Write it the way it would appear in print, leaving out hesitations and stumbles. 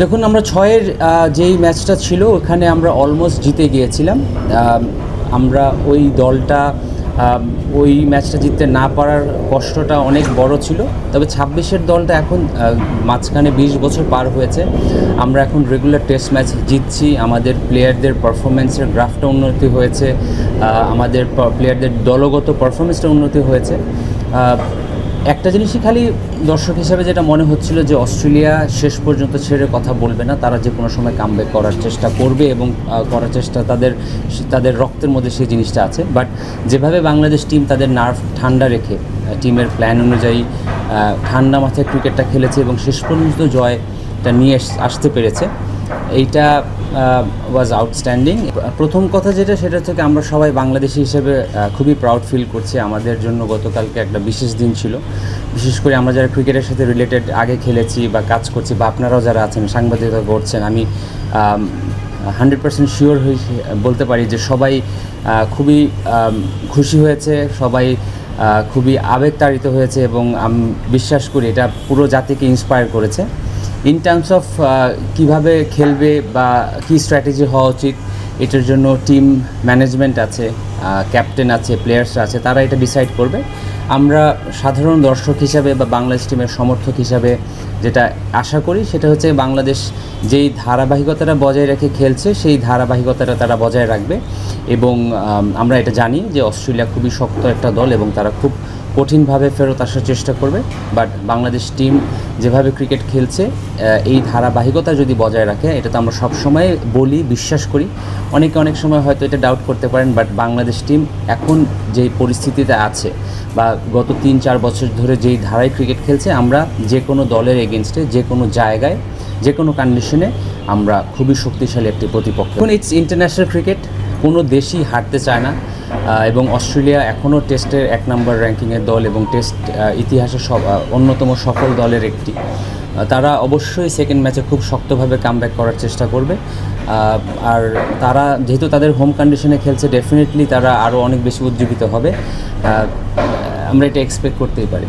দেখুন, আমরা 6-এর যেই ম্যাচটা ছিল ওখানে আমরা অলমোস্ট জিতে গিয়েছিলাম। আমরা ওই দলটা ওই ম্যাচটা জিততে না পারার কষ্টটা অনেক বড় ছিল। তবে 26-এর দলটা এখন মাঝখানে 20 বছর পার হয়েছে। আমরা এখন রেগুলার টেস্ট ম্যাচ জিতছি, আমাদের প্লেয়ারদের পারফরমেন্সের গ্রাফটা উন্নতি হয়েছে, আমাদের প্লেয়ারদের দলগত পারফরমেন্সটা উন্নতি হয়েছে। একটা জিনিসই খালি দর্শক হিসাবে যেটা মনে হচ্ছিল যে অস্ট্রেলিয়া শেষ পর্যন্ত ছেড়ে কথা বলবে না, তারা যে কোনো সময় কামব্যাক করার চেষ্টা করবে এবং করার চেষ্টা তাদের রক্তের মধ্যে সেই জিনিসটা আছে। বাট যেভাবে বাংলাদেশ টিম তাদের নার্ভ ঠান্ডা রেখে টিমের প্ল্যান অনুযায়ী ঠান্ডা মাথায় ক্রিকেটটা খেলেছে এবং শেষ পর্যন্ত জয়টা নিয়ে আসতে পেরেছে, এইটা ওয়াজ আউটস্ট্যান্ডিং। প্রথম কথা সেটা থেকে আমরা সবাই বাংলাদেশি হিসেবে খুবই প্রাউড ফিল করছি। আমাদের জন্য গতকালকে একটা বিশেষ দিন ছিল। বিশেষ করে আমরা যারা ক্রিকেটের সাথে রিলেটেড আগে খেলেছি বা কাজ করছি, বা আপনারাও যারা আছেন সাংবাদিকতা করছেন, আমি 100% শিওর হয়ে বলতে পারি যে সবাই খুবই খুশি হয়েছে, সবাই খুবই আবেগতাড়িত হয়েছে এবং আমি বিশ্বাস করি এটা পুরো জাতিকে ইন্সপায়ার করেছে। ইন টার্মস অফ কীভাবে খেলবে বা কী স্ট্র্যাটেজি হওয়া উচিত, এটার জন্য টিম ম্যানেজমেন্ট আছে, ক্যাপ্টেন আছে, প্লেয়ার্সরা আছে, তারা এটা ডিসাইড করবে। আমরা সাধারণ দর্শক হিসাবে বা বাংলাদেশ টিমের সমর্থক হিসাবে যেটা আশা করি সেটা হচ্ছে বাংলাদেশ যেই ধারাবাহিকতাটা বজায় রেখে খেলছে সেই ধারাবাহিকতাটা তারা বজায় রাখবে। এবং আমরা এটা জানি যে অস্ট্রেলিয়া খুবই শক্ত একটা দল এবং তারা খুব কঠিনভাবে ফেরত আসার চেষ্টা করবে। বাট বাংলাদেশ টিম যেভাবে ক্রিকেট খেলছে এই ধারাবাহিকতা যদি বজায় রাখে, এটা তো আমরা সবসময় বলি, বিশ্বাস করি। অনেক সময় হয়তো এটা ডাউট করতে পারেন, বাট বাংলাদেশ টিম এখন যেই পরিস্থিতিতে আছে বা গত 3-4 বছর ধরে যেই ধারায় ক্রিকেট খেলছে, আমরা যে কোনো দলের এগেনস্টে যে কোনো জায়গায় যে কোনো কন্ডিশনে আমরা খুবই শক্তিশালী একটি প্রতিপক্ষ। এখন ইটস ইন্টারন্যাশনাল ক্রিকেট, কোনো দেশই হারতে চায় না এবং অস্ট্রেলিয়া এখনও টেস্টের 1 নম্বর র্যাঙ্কিংয়ের দল এবং টেস্ট ইতিহাসের অন্যতম সফল দলের একটি। তারা অবশ্যই সেকেন্ড ম্যাচে খুব শক্তভাবে কামব্যাক করার চেষ্টা করবে। আর তারা যেহেতু তাদের হোম কন্ডিশনে খেলছে, ডেফিনেটলি তারা আরও অনেক বেশি উজ্জীবিত হবে। আমরা এটা এক্সপেক্ট করতেই পারি।